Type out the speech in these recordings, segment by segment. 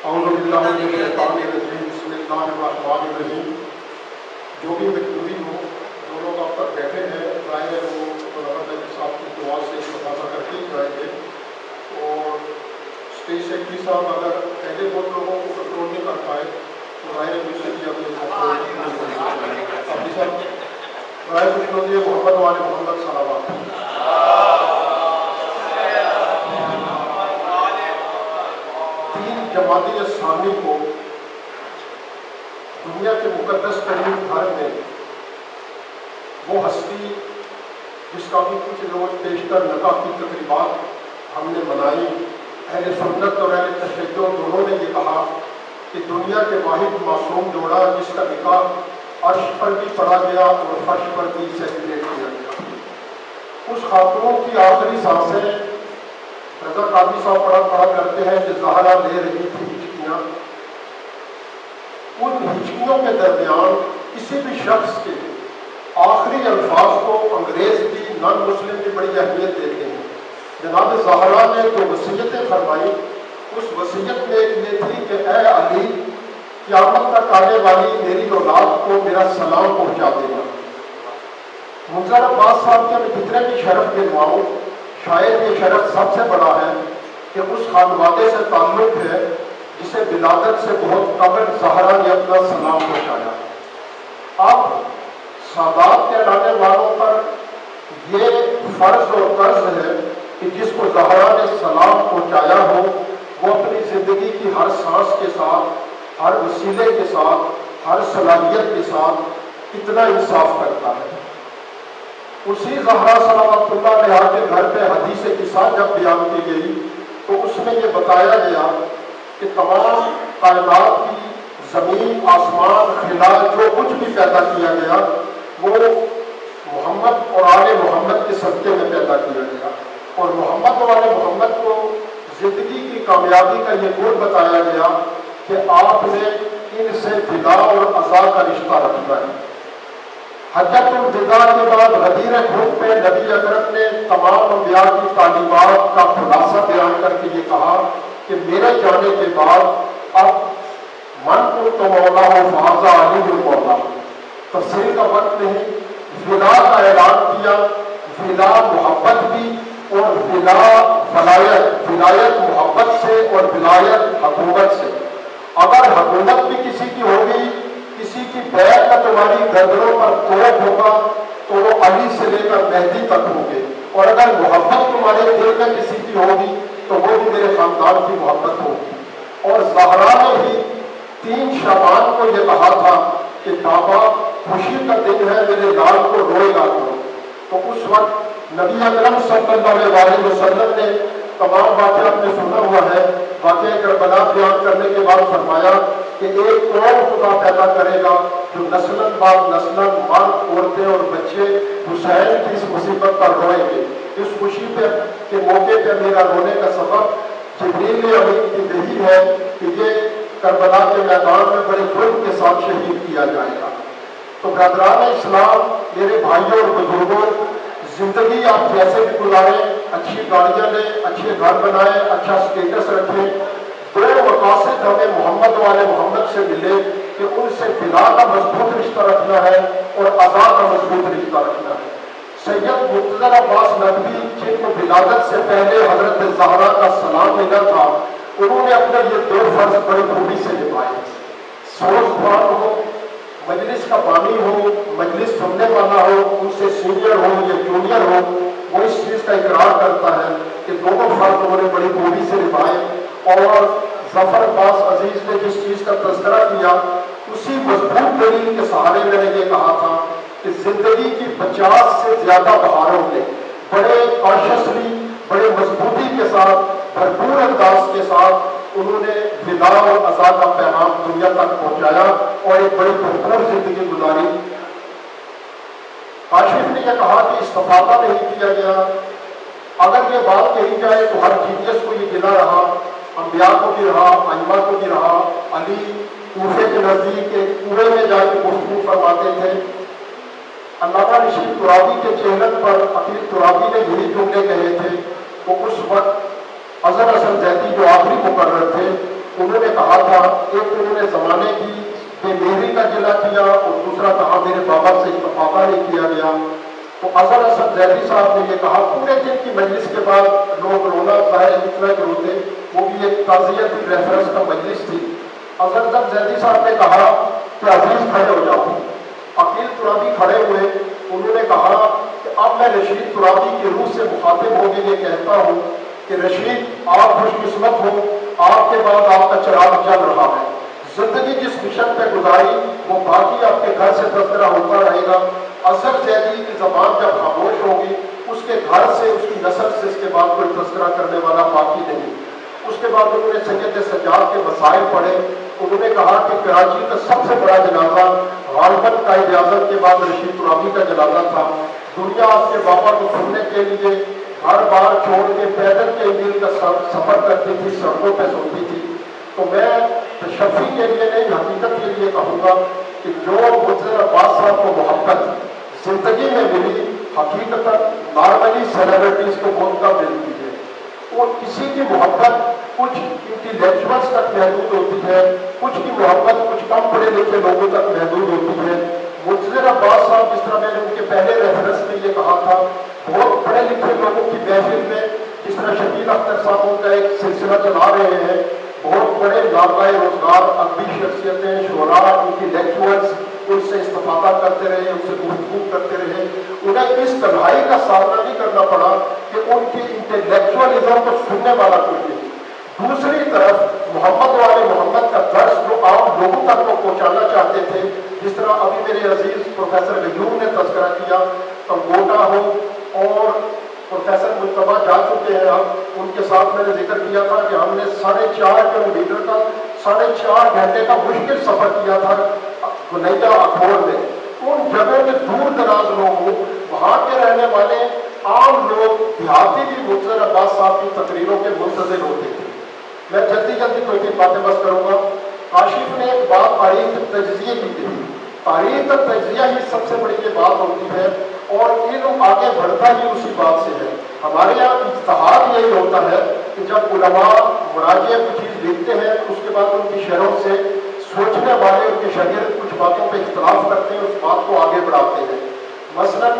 اعوذ باللہ من الشیطان الرجیم بسم اللہ الرحمن الرحیم. جو بھی مجبوری ہو جو لوگ آپ پر بیٹھے ہیں ظاہر ہے وہ رحمت صاحب کی دعا سے استفادہ کر کے جائیں گے. اور اسٹیج سیکرٹری صاحب اگر پہلے بہت لوگوں کو کنٹرول نہیں کر پائے تو ظاہر ہے دوسرے بھی اپنے صاحب رائے کچھ لوگ یہ محمد والے محمد صلوات. جماعت اسلامی کو دنیا کے مقدس ترین گھر میں وہ ہستی جس کا بھی کچھ روز بیشتر نکاح کی تقریبات ہم نے منائی. اہل سنت اور اہل تشیع دونوں نے یہ کہا کہ دنیا کے واحد معصوم جوڑا جس کا نکاح عرش پر بھی پڑھا گیا اور فرش پر بھی سیلیبریٹ کیا گیا. اس خاتون کی آخری سانسیں رضا قاضی صاحب پڑھا کرتے ہیں کہ زہرا لے رہی تھی ہچکیاں. ان ہچکیوں کے درمیان کسی بھی شخص کے آخری الفاظ کو انگریز بھی نان مسلم بھی بڑی اہمیت دیتے ہیں. جناب زہرا نے جو وصیتیں فرمائی اس وصیت میں یہ تھی کہ اے علی قیامت تک آنے والی میری اولاد کو میرا سلام پہنچا دینا. منظر عباس صاحب کے میں جتنے بھی شرف گنواؤں شاید یہ شرف سب سے بڑا ہے کہ اس خانوادے سے تعلق ہے جسے ولادت سے بہت قبل زہرا نے اپنا سلام پہنچایا. اب سادات کہلانے والوں پر یہ فرض اور قرض ہے کہ جس کو زہرا نے سلام پہنچایا ہو وہ اپنی زندگی کی ہر سانس کے ساتھ ہر وسیلے کے ساتھ ہر صلاحیت کے ساتھ کتنا انصاف کرتا ہے. اسی زہرا صلوات اللہ علیہ کے گھر پہ حدیث قصہ جب بیان کی گئی تو اس میں یہ بتایا گیا کہ تمام کائنات کی زمین آسمان خلا جو کچھ بھی پیدا کیا گیا وہ محمد اور آل محمد کے صدقے میں پیدا کیا گیا. اور محمد اور آل محمد کو زندگی کی کامیابی کا یہ گول بتایا گیا کہ آپ نے ان سے فدا اور عزا کا رشتہ رکھنا ہے. حجت الوداع کے بعد غدیر خون پہ نبی اکرم نے تمام انبیاء کی تعلیمات کا خلاصہ بیان کر کے یہ کہا کہ میرے جانے کے بعد اب من کو تو مولا ہو فاضا علی المولا. تفسیر کا وقت نہیں. ولا کا اعلان کیا. ولا محبت بھی اور ولا ولایت. ولایت محبت سے اور ولایت حکومت سے. اگر حکومت بھی کسی کی ہوگی کسی کی بیعت کا تمہاری گردنوں پر توپ ہوگا تو وہ علی سے لے کر مہدی تک ہوں گے. اور اگر محبت تمہارے دل میں کسی کی ہوگی تو وہ بھی میرے خاندان کی محبت ہوگی. اور زہرا نے بھی 3 شعبان کو یہ کہا تھا کہ بابا خوشی کا دن ہے میرے لال کو روئے گا کرو. تو اس وقت نبی اکرم صلی اللہ علیہ وسلم نے تمام باتیں آپ نے سنا ہوا ہے. واقعہ کربلا بیان کرنے کے بعد فرمایا کہ ایک قوم خدا پیدا کرے گا جو نسلاً بعد نسلاً مرد عورتیں اور بچے حسین کی اس مصیبت پر روئیں گے. اس خوشی پہ کے موقع پہ میرا رونے کا سبب جبریل امین کی وحی ہے کہ یہ کربلا کے میدان میں بڑے جرم کے ساتھ شہید کیا جائے گا. تو برادران اسلام میرے بھائیوں اور بزرگوں زندگی آپ جیسے بھی گزاریں اچھی گاڑیاں لیں اچھے گھر بنائیں اچھا اسٹیٹس رکھیں. 2 مقاصد ہمیں محمد والے محمد سے ملے کہ ان سے فدا کا مضبوط رشتہ رکھنا ہے اور عزا کا مضبوط رشتہ رکھنا ہے. سید مرتضی عباس نقوی جن کو ولادت سے پہلے حضرت زہرا کا سلام ملا تھا انہوں نے اپنے یہ 2 فرض بڑی خوبی سے نبھائے. سوچ خوان ہو مجلس کا بانی ہو مجلس سننے والا ہو ان سے سینئر ہو یا جونیئر ہو وہ اس چیز کا اقرار کرتا ہے کہ دونوں فرض انہوں نے بڑی خوبی سے نبھائے. اور ظفر عباس عزیز نے جس چیز کا تذکرہ کیا اسی مضبوط دلیل کے سہارے میں نے یہ کہا تھا کہ زندگی کی 50 سے زیادہ بہاروں میں بڑے کانشیسلی بڑے مضبوطی کے ساتھ بھرپور انداز کے ساتھ انہوں نے ودا اور عزا کا پیغام دنیا تک پہنچایا اور ایک بڑی بھرپور زندگی گزاری. کاشف نے یہ کہا کہ استفادہ نہیں کیا گیا. اگر یہ بات کہی جائے تو ہر جینیس کو یہ گلا رہا انبیاء کو بھی رہا ائمہ کو بھی رہا. علی کوفے کے نزدیک ایک کنویں میں جا کے گفتگو فرماتے تھے. علامہ رشید ترابی کے چہلت پر عقیل ترابی نے یہی جملے کہے تھے. تو اس وقت اظہر حسن زیدی جو آخری مقرر تھے انہوں نے کہا تھا، ایک تو انہوں نے زمانے کی بے مہری کا گلہ کیا اور دوسرا کہا میرے بابا سے استفادہ نہیں کیا گیا۔ تو اظہر حسن زیدی صاحب نے یہ کہا، پورے دن کی مجلس کے بعد لوگ رونا ظاہر اتنا کہ روتے، وہ بھی ایک تعزیتی ریفرنس کا مجلس تھی۔ اظہر حسن زیدی صاحب نے کہا کہ عزیز کھڑے ہو جاؤ۔ عقیل ترابی کھڑے ہوئے، انہوں نے کہا کہ اب میں رشید ترابی کی روح سے مخاطب ہو کے یہ کہتا ہوں کہ رشید آپ خوش قسمت ہو، آپ کے بعد آپ کا چراغ جل رہا ہے۔ زندگی جس مشن پہ گزاری وہ باقی آپ کے گھر سے تذکرہ ہوتا رہے گا۔ اظہر زیدی کی زبان جب خاموش ہوگی، اس کے گھر سے، اس کی نسل سے اس کے بعد کوئی تذکرہ کرنے والا باقی نہیں۔ اس کے بعد انہوں نے سید سجاد کے مسائل پڑھے۔ انہوں نے کہا کہ کراچی کا سب سے بڑا جنازہ غالباً قائد اعظم کے بعد رشید ترابی کا جنازہ تھا۔ دنیا آپ کے بابا کو سننے کے لیے گھر بار چھوڑ کے پیدل کے میل کا سفر کرتی تھی، سڑکوں پہ سنتی تھی۔ تو میں تشفی کے لیے نہیں، حقیقت کے لیے کہوں گا کہ جو مجزر عباس صاحب کو محبت زندگی میں ملی، حقیقت نارملی سیلیبریٹیز کو بہت کم ملتی ہے۔ وہ کسی کی محبت کچھ انٹیلیکچوئلس تک محدود ہوتی ہے، کچھ کی محبت کچھ کم پڑھے لکھے لوگوں تک محدود ہوتی ہے۔ مجزر عباس صاحب، جس طرح میں نے ان کے پہلے ریفرنس میں یہ کہا تھا، بہت پڑھے لکھے لوگوں کی محفل میں، جس طرح شکیل اختر صاحب کا ایک سلسلہ چلا رہے ہیں، بہت بڑے لابلائے روزگار ادبی شخصیتیں، شعراء، انٹیلیکچوئلس ان سے استفادہ کرتے رہے، ان سے گفتگو کرتے رہے۔ انہیں اس تنہائی کا سامنا نہیں کرنا پڑا کہ ان کی انٹیلیکچوئلزم کو سننے والا کوئی نہیں۔ دوسری طرف محمد والے محمد کا درس جو عام لوگوں تک وہ پہنچانا چاہتے تھے، جس طرح ابھی میرے عزیز پروفیسر غیوم نے تذکرہ کیا، کنگوٹا ہو اور پروفیسر مجتبیٰ جا چکے ہیں، اب ان کے ساتھ میں نے ذکر کیا تھا کہ ہم نے 4.5 کلومیٹر کا 4.5 گھنٹے کا مشکل سفر کیا تھا گنیجا اخور میں۔ ان جگہوں میں دور دراز لوگ ہوں، وہاں کے رہنے والے عام لوگ دیہاتی بھی مجزر عباس صاحب کی تقریروں کے منتظر ہوتے تھے۔ میں جلدی کوئی بھی باتیں بس کروں گا۔ کاشف نے ایک بات تاریخ تجزیے کی تھی، تاریخ تجزیہ ہی سب سے بڑی یہ بات ہوتی ہے، اور علم آگے بڑھتا ہی اسی بات سے ہے۔ ہمارے یہاں اجتہاد یہی ہوتا ہے کہ جب علماء مراجع کچھ چیز لکھتے ہیں، اس کے بعد ان کی شرحوں سے سوچنے والے ان کے شاگرد کچھ باتوں پہ اختلاف کرتے ہیں، اس بات کو آگے بڑھاتے ہیں۔ مثلاً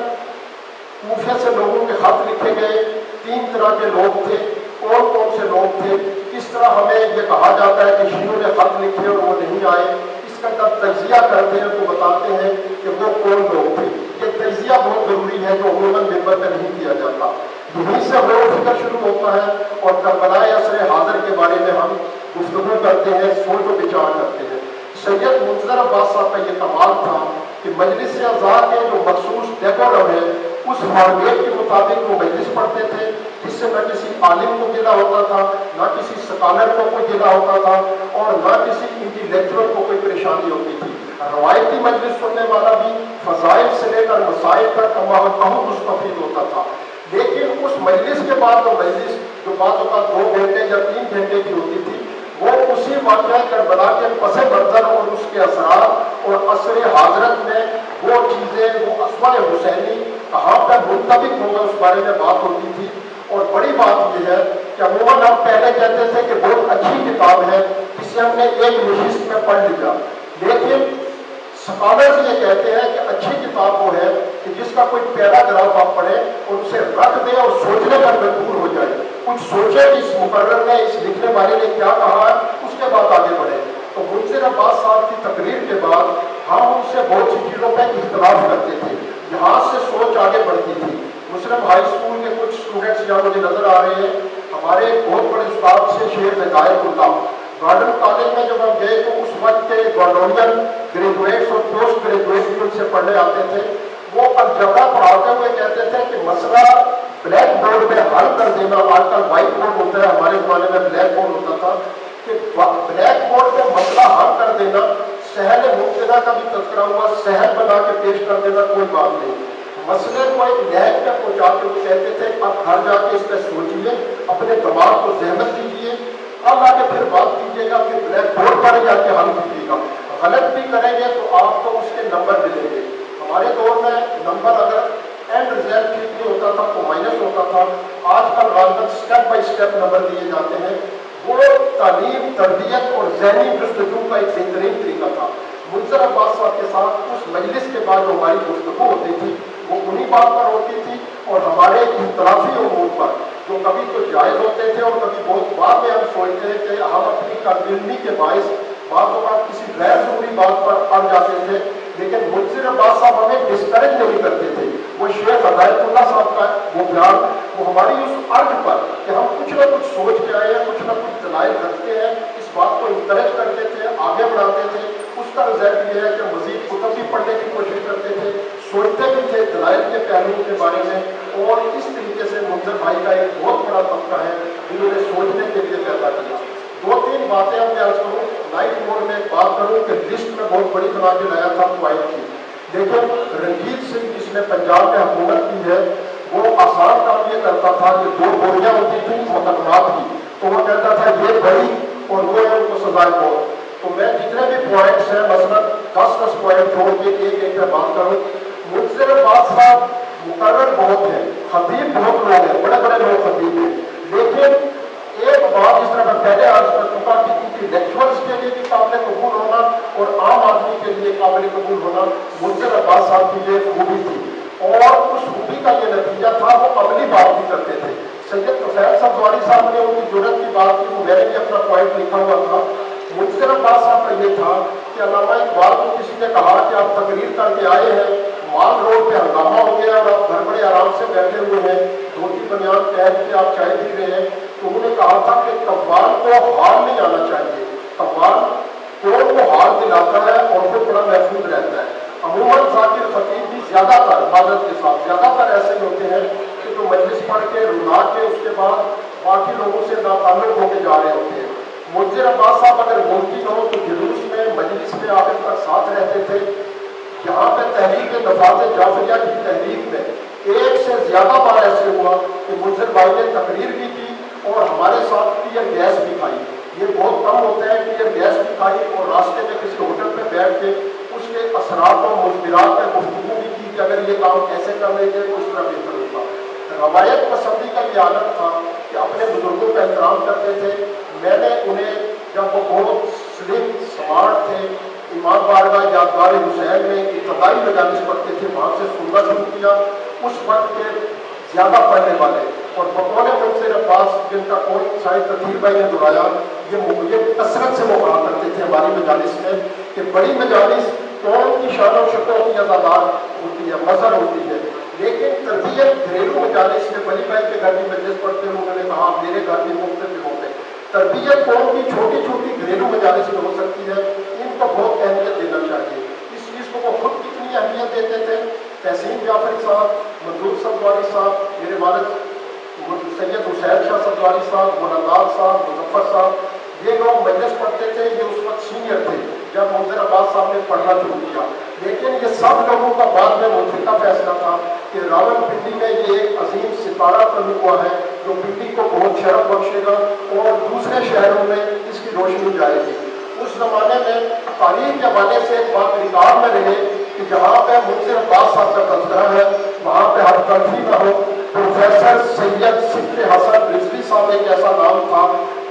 کوفے سے لوگوں کے خط لکھے گئے، 3 طرح کے لوگ تھے۔ کون سے لوگ تھے؟ کس طرح ہمیں یہ کہا جاتا ہے کہ شیعوں نے خط لکھے اور وہ نہیں آئے؟ اس کا جب تجزیہ کرتے ہیں تو بتاتے ہیں کہ وہ کون لوگ تھے۔ یہ تجزیہ بہت ضروری ہے جو عموماً ممبر پہ نہیں کیا جاتا۔ یہیں سے غور و فکر شروع ہوتا ہے، اور کربلا عصر حاضر کے بارے میں ہم گفتگو کرتے ہیں، سوچ و بچار کرتے ہیں۔ سید مجزر عباس صاحب کا یہ کمال تھا کہ مجلس اعضاء کے جو مخصوص ڈیکورم ہے، اس فارمیٹ کے مطابق وہ مجلس پڑھتے تھے، جس سے نہ کسی عالم کو گلا ہوتا تھا، نہ کسی سکالر کو کوئی گلا ہوتا تھا، اور نہ کسی انٹیلیکچوئل کو کوئی پریشانی ہوتی تھی۔ روایتی مجلس سننے والا بھی فضائل سے لے کر مسائل تک بہت مستفید ہوتا تھا۔ لیکن اس مجلس کے بعد وہ مجلس جو بعض اوقات 2 گھنٹے یا 3 گھنٹے کی ہوتی تھی، وہ اسی واقعہ کربلا کے پس منظر اور اس کے اثرات اور عصر حاضرت میں وہ چیزیں، وہ اسوہ حسینی کہاں پر منطبق ہوگا اس بارے میں بات ہوتی تھی۔ اور بڑی بات یہ ہے کہ عموماً ہم پہلے کہتے تھے کہ بہت اچھی کتاب ہے، جسے ہم نے ایک نشست میں پڑھ لیا، لیکن سکالرز یہ کہتے ہیں کہ اچھی کتاب وہ ہے کہ جس کا کوئی پیراگراف آپ پڑھیں اور اسے رکھ دیں اور سوچنے پر مجبور ہو جائے، کچھ سوچے کہ اس مقرر نے، اس لکھنے والے نے کیا کہا ہے، اس کے بعد آگے بڑھے۔ تو مجزر عباس صاحب کی تقریر کے بعد ہم ان سے بہت سی چیزوں پہ اختلاف کرتے تھے، یہاں سے سوچ آگے بڑھتی تھی۔ مسلم ہائی اسکول کے کچھ اسٹوڈنٹس یہاں مجھے نظر آ رہے ہیں، ہمارے بہت بڑے استاد سے شیخ ہدایت اللہ، گارڈن کالج میں جب ہم گئے تو اس وقت کے گارڈونین گریجویٹس اور پوسٹ گریجویٹس بھی ان سے پڑھنے آتے تھے۔ وہ الجبرا پڑھاتے ہوئے کہتے تھے کہ مسئلہ بلیک بورڈ پہ حل کر دینا، آج کل وائٹ بورڈ ہوتا ہے، ہمارے زمانے میں بلیک بورڈ ہوتا تھا، کہ بلیک بورڈ پہ مسئلہ حل کر دینا، سہل ممکنہ کا بھی تذکرہ ہوا، سہل بنا کے پیش کر دینا کوئی بات نہیں، مسئلے کو ایک نیک پہ پہنچاتے ہوئے کہتے تھے اب گھر جا کے اس پہ سوچیے، اپنے دماغ کو زحمت دیجیے، اب آ کے پھر بات کیجیے گا کہ بلیک بورڈ پر جا کے حل کیجیے گا، غلط بھی کریں گے تو آپ کو اس کے نمبر ملیں گے۔ ہمارے دور میں نمبر اگر اینڈ ریزلٹ ٹھیک نہیں ہوتا تھا تو مائنس ہوتا تھا، آج کل غالباً اسٹیپ بائی اسٹیپ نمبر دیے جاتے ہیں۔ وہ تعلیم، تربیت اور ذہنی جستجو کا ایک بہترین طریقہ تھا۔ منظر عباس صاحب کے ساتھ اس مجلس کے بعد جو ہماری گفتگو ہوتی تھی وہ انہی بات پر ہوتی تھی، اور ہمارے اختلافی امور پر جو کبھی تو جائز ہوتے تھے اور کبھی بہت بعد میں ہم سوچتے ہیں کہ ہم اپنی کارکردگی کے باعث بعض اوقات کسی غیر ضروری بات پر اڑ جاتے تھے، لیکن منظر عباس صاحب ہمیں ڈسکریج نہیں کرتے تھے۔ وہ شیخ ہدایت اللہ صاحب کا وہ بیان، وہ ہماری اس عرض پر کہ ہم کچھ نہ کچھ سوچ کے آئے ہیں، کچھ نہ کچھ دلائل رکھتے ہیں، اس بات کو انکریج کرتے تھے، آگے بڑھاتے تھے۔ اس کا رزلٹ یہ ہے کہ مزید کتب بھی پڑھنے کی کوشش کرتے تھے، سوچتے بھی تھے دلائل کے پہلوؤں کے بارے میں، اور اس طریقے سے منظر بھائی کا ایک بہت بڑا طبقہ ہے جنہوں نے سوچنے کے لیے پیدا کیا۔ دو تین باتیں ہم عرض کروں، نائٹ موڈ میں ایک بات کروں کہ لسٹ میں بہت بڑی بنا کے لایا تھا فوائد کی، لیکن رنجیت سنگھ جس نے پنجاب میں حکومت کی ہے وہ آسان کام یہ کرتا تھا کہ دو گولیاں ہوتی تھیں مقدمات کی، تو وہ کہتا تھا یہ بڑی اور وہ ان کو سزائے موت۔ تو میں جتنے بھی پوائنٹس ہیں مثلا 10 پوائنٹ چھوڑ کے ایک ایک پہ بات کروں۔ منظر عباس صاحب مقرر بہت ہیں، خطیب بہت لوگ ہیں، بڑے بڑے لوگ خطیب ہیں، لیکن ایک بات جس طرح میں پہلے عرض کر چکا کہ انٹلیکچوئلس کے لیے بھی قابل قبول ہونا اور عام آدمی کے لیے قابل قبول ہونا منظر عباس صاحب کی یہ خوبی تھی، اور اس خوبی کا یہ نتیجہ تھا وہ عملی بات بھی کرتے تھے۔ سید طفیل سبزواری صاحب نے ان کی جرت کی بات کی، وہ میں نے بھی اپنا پوائنٹ لکھا ہوا تھا۔ منظر عباس صاحب کا یہ تھا کہ علامہ اقبال کو کسی نے کہا کہ آپ تقریر کر کے آئے ہیں، مال روڈ پہ ہنگامہ ہو گیا اور آپ گھر بڑے آرام سے بیٹھے ہوئے ہیں، دھوتی بنیان پہن کے آپ چائے پی رہے ہیں، تو انہوں نے کہا تھا کہ قوال کو حال نہیں آنا چاہیے، قوال کون کو حال دلاتا ہے اور وہ بڑا محفوظ رہتا ہے۔ عموماً ذاکر خطیب بھی زیادہ تر معذرت کے ساتھ زیادہ تر ایسے ہوتے ہیں کہ جو مجلس پڑھ کے رلا کے اس کے بعد باقی لوگوں سے ناتعلق ہو کے جا رہے ہوتے ہیں۔ منظر عباس صاحب اگر ممکن ہو تو جلوس میں مجلس میں آخر تک ساتھ رہتے تھے۔ یہاں پہ تحریک نفاذ جعفریہ کی تحریک میں ایک سے زیادہ بار ایسے ہوا کہ منظر بھائی نے تقریر بھی کی اور ہمارے ساتھ ٹیئر گیس بھی کھائی۔ یہ بہت کم ہوتا ہے ٹیئر گیس بھی کھائی اور راستے میں کسی ہوٹل پہ بیٹھ کے اس کے اثرات اور مضمرات پہ گفتگو بھی کی کہ اگر یہ کام ایسے کر لیتے تو اس طرح بہتر ہوتا۔ روایت پسندی کا یہ عادت تھا کہ اپنے بزرگوں کا احترام کرتے تھے۔ میں نے انہیں جب وہ بہت سلم سمارٹ تھے امام بارگاہ یادگار حسین میں ابتدائی مجالس پڑھتے تھے، وہاں سے سننا شروع کیا۔ اس وقت کے زیادہ پڑھنے والے اور بقول منظر عباس جن کا کوئی شاید تطہیر بھائی نے دہرایا، یہ کثرت سے وہ کہا کرتے تھے ہماری مجالس میں کہ بڑی مجالس قوم کی شان و شوکت کی عزادار ہوتی ہے، مظہر ہوتی ہے، لیکن تربیت گھریلو مجالس میں بڑی بھائی کے گھر کی مجلس پڑھتے ہیں، انہوں نے کہا میرے گھر بھی مختلف ہوتے، تربیت قوم کی چھوٹی چھوٹی گھریلو مجالس میں ہو سکتی ہے، ان کو بہت اہمیت دینا چاہیے۔ اس چیز کو وہ خود کتنی اہمیت دیتے تھے۔ تحسین جعفری صاحب، منظور سبزواری صاحب، میرے والد سید حسین شاہ سبزواری صاحب، مولانا صاحب، مظفر صاحب، یہ لوگ مجلس پڑھتے تھے، یہ اس وقت سینئر تھے جب منظر عباس صاحب نے پڑھنا شروع کیا، لیکن یہ سب لوگوں کا بعد میں منتخب فیصلہ تھا کہ راول پنڈی میں یہ ایک عظیم ستارہ طلوع ہوا ہے جو پنڈی کو بہت شرف بخشے گا اور دوسرے شہروں میں اس کی روشنی جائے گی۔ اس زمانے میں تاریخ کے حوالے سے ایک بات ریکارڈ میں رہے کہ جہاں پہ منظر عباس صاحب کا تذکرہ ہے وہاں پہ ہر تلفی نہ ہو۔ پروفیسر سید صدق حسن رضوی صاحب ایک ایسا نام تھا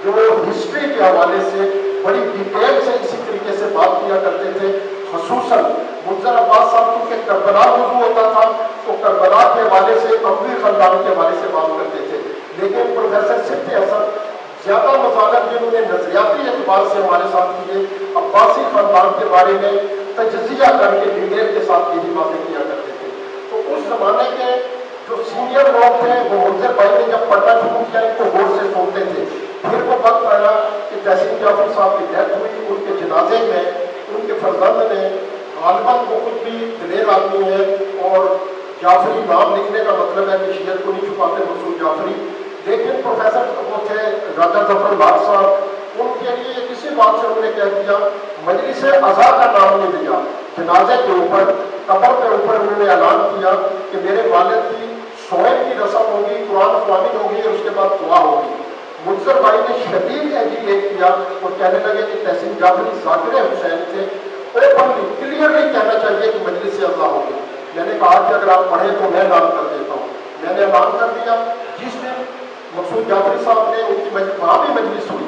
جو ہسٹری کے حوالے سے بڑی ڈیٹیل سے اسی طریقے سے بات کیا کرتے تھے، خصوصاً منظر عباس صاحب کیونکہ کربلا موضوع ہوتا تھا تو کربلا کے حوالے سے اموی خاندان کے حوالے سے بات کرتے تھے، لیکن پروفیسر صدق حسن زیادہ مطالب جنہوں نے نظریاتی اعتبار سے ہمارے ساتھ کیے، عباسی خاندان کے بارے میں تجزیہ کر کے ڈیٹیل کے ساتھ یہی باتیں کیا کرتے تھے۔ تو اس زمانے کے جو سینئر لوگ تھے وہ منظر بھائی نے جب پڑھنا شروع کیا ان کو غور سے سنتے تھے۔ پھر وہ وقت آیا کہ تحسین جعفری صاحب کی ڈیتھ ہوئی، ان کے جنازے میں ان کے فرزند نے غالباً وہ خود بھی دلیر آدمی ہے اور جعفری نام لکھنے کا مطلب ہے کہ شیعت کو نہیں چھپاتے منصور جعفری، لیکن پروفیسر وہ تھے راجہ ظفر لاٹ صاحب، ان کے لیے کسی بات سے انہوں نے کہہ دیا، مجلس عزا کا نام نہیں دیا، جنازے کے اوپر قبر کے اوپر انہوں نے اعلان کیا کہ میرے والد کی سوئم کی رسم ہوگی، قرآن خوانی ہوگی اور اس کے بعد دعا ہوگی۔ منظر بھائی نے شدید ایجیٹیٹ کیا اور کہنے لگے کہ تحسین جعفری ذاکر حسین تھے، اوپنلی کلیئرلی کہنا چاہیے کہ مجلس عزا ہوگی۔ میں نے کہا کہ اگر آپ پڑھیں تو میں اعلان کر دیتا ہوں۔ میں نے اعلان کر دیا۔ جس دن مقصود جعفری صاحب نے ان کی وہاں بھی مجلس ہوئی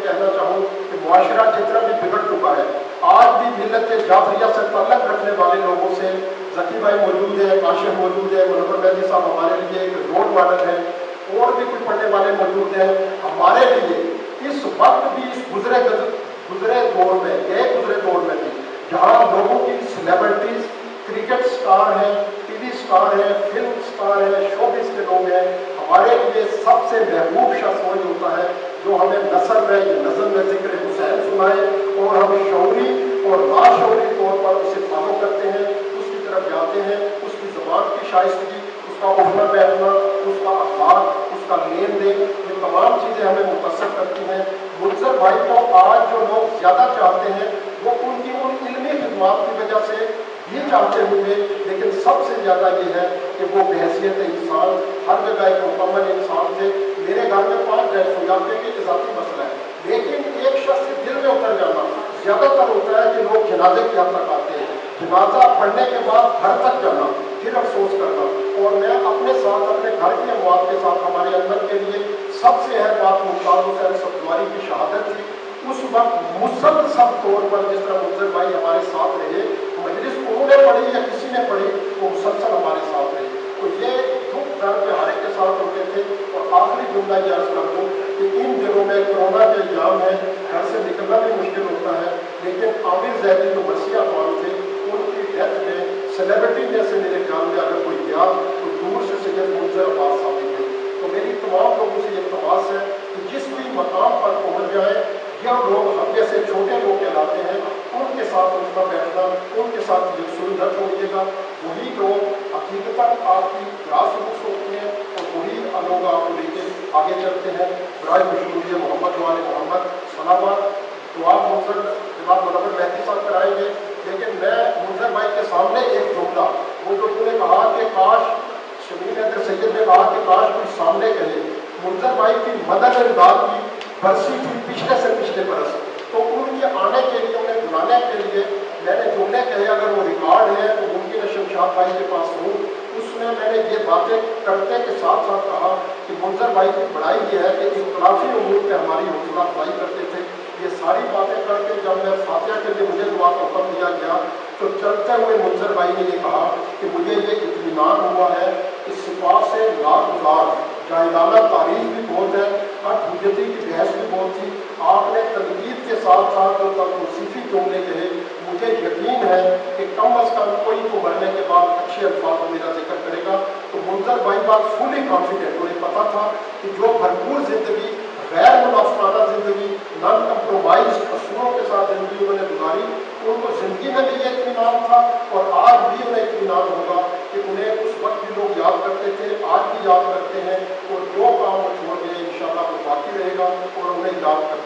یہ کہنا چاہوں کہ معاشرہ جتنا بھی بگڑ چکا ہے، آج بھی ملت جعفریہ سے تعلق رکھنے والے لوگوں سے، ذکی بھائی موجود ہے، کاشف موجود ہے، منور مہدی صاحب ہمارے لیے ایک رول ماڈل ہے، اور بھی کچھ پڑھنے والے موجود ہیں ہمارے لیے اس وقت بھی، اس گزرے دور میں، گزرے دور میں بھی، جہاں لوگوں کی سیلیبریٹیز کرکٹ سٹار ہیں، ٹی وی سٹار ہیں، فلم سٹار ہیں، شوبز کے لوگ ہیں، ہمارے لیے سب سے محبوب شخص وہی ہوتا ہے جو ہمیں نثر میں یا نظم میں ذکر حسین سنائے اور ہم شعوری اور لاشعوری طور پر اسے فالو کرتے ہیں، اس کی طرف جاتے ہیں، اس کی زبان کی شائستگی، اس کا اٹھنا بیٹھنا، اس کا اخلاق، اس کا لین دین، یہ تمام چیزیں ہمیں متاثر کرتی ہیں۔ منظر بھائی کو آج جو لوگ زیادہ چاہتے ہیں وہ ان کی ان علمی خدمات کی وجہ سے بھی چاہتے ہوئے، لیکن سب سے زیادہ یہ ہے کہ وہ بحیثیت انسان ہر جگہ ایک مکمل انسان تھے۔ میرے گھر میں 5 ڈیتھ ہو جاتے ہیں کہ ذاتی مسئلہ ہے، لیکن ایک شخص کے دل میں اتر جانا زیادہ تر ہوتا ہے کہ لوگ جنازے کی حد تک آتے ہیں، جنازہ پڑھنے کے بعد گھر تک جانا، پھر افسوس کرنا۔ اور میں اپنے ساتھ، اپنے گھر کی اموات کے ساتھ، ہمارے اندر کے لیے سب سے اہم بات ممتاز حسین صفدرواری کی شہادت تھی۔ اس وقت مسلسل طور پر جس طرح منظر بھائی ہمارے ساتھ رہے، مجلس انہوں نے پڑھی یا کسی نے پڑھی، وہ مسلسل ہمارے ساتھ رہے۔ تو یہ دکھ درد ہر ایک کے ساتھ ہوتے تھے۔ اور آخری جملہ یہ عرض کر دوں کہ ان دنوں میں کورونا کے ایام ہے، گھر سے نکلنا بھی مشکل ہوتا ہے، لیکن عامر زیدی جو مرثیہ خان تھے، ان کی ڈیتھ میں سیلیبریٹی میں سے میرے خیال میں اگر کوئی گیا تو دور سے سید منظر عباس صاحب تھے۔ تو میری تمام لوگوں سے یہ تماس ہے کہ جس بھی مقام پر پہنچ جائیں، یا لوگ ہم جیسے چھوٹے لوگ کہلاتے ہیں، ان کے ساتھ اٹھنا بیٹھنا، ان کے ساتھ یکسوئی نہ چھوڑیے گا۔ وہی لوگ حقیقتاً آپ کی گراس روٹس ہوتے ہیں اور وہی لوگ آپ کو لے کے آگے چلتے ہیں۔ برائے مشہور محمد وال محمد سلامات دعا منظر جناب منور مہدی صاحب کرائیں گے، لیکن میں منظر بھائی کے سامنے ایک جملہ، وہ جو انہوں نے کہا کہ کاش، شمیم اندر سید نے کہا کہ کاش کوئی سامنے کہے، منظر بھائی کی مدد امداد کی برسی تھی پچھلے سے پچھلے برس، تو ان کے آنے کے لیے، انہیں بلانے کے لیے میں نے جملے کہے، اگر وہ ریکارڈ ہے تو ممکن ہے شمشاد بھائی کے پاس ہوں۔ اس میں نے یہ باتیں کرتے کے ساتھ ساتھ کہا کہ منظر بھائی کی بڑائی یہ ہے کہ اختلافی امور پہ ہماری حوصلہ افزائی کرتے تھے۔ یہ ساری باتیں کر کے جب میں فاتحہ کے لیے مجھے دعا کا حکم دیا گیا تو چلتے ہوئے منظر بھائی نے یہ کہا کہ مجھے یہ اطمینان ہوا ہے کہ سپاہ سے لاگزار جائزانہ تعریف بھی بہت ہے، حجتی کی بحث بھی بہت تھی، آپ نے تنقید کے ساتھ ساتھ جو توصیفی جملے کہے، مجھے یقین ہے کہ کم از کم کوئی تو مرنے کے بعد اچھے الفاظ میں میرا ذکر کرے گا۔ تو منظر بھائی بات فلی کانفیڈنٹ، انہیں پتا تھا کہ جو بھرپور زندگی، غیر منافقانہ زندگی، نان کمپرومائز اصولوں کے ساتھ زندگی انہوں نے گزاری، ان کو زندگی میں بھی یہ اطمینان تھا اور آج بھی انہیں اطمینان ہوگا کہ انہیں اس وقت بھی لوگ یاد کرتے تھے، آج بھی یاد کرتے ہیں، اور جو کام وہ چھوڑ گئے انشاءاللہ وہ باقی رہے گا اور انہیں یاد کرتے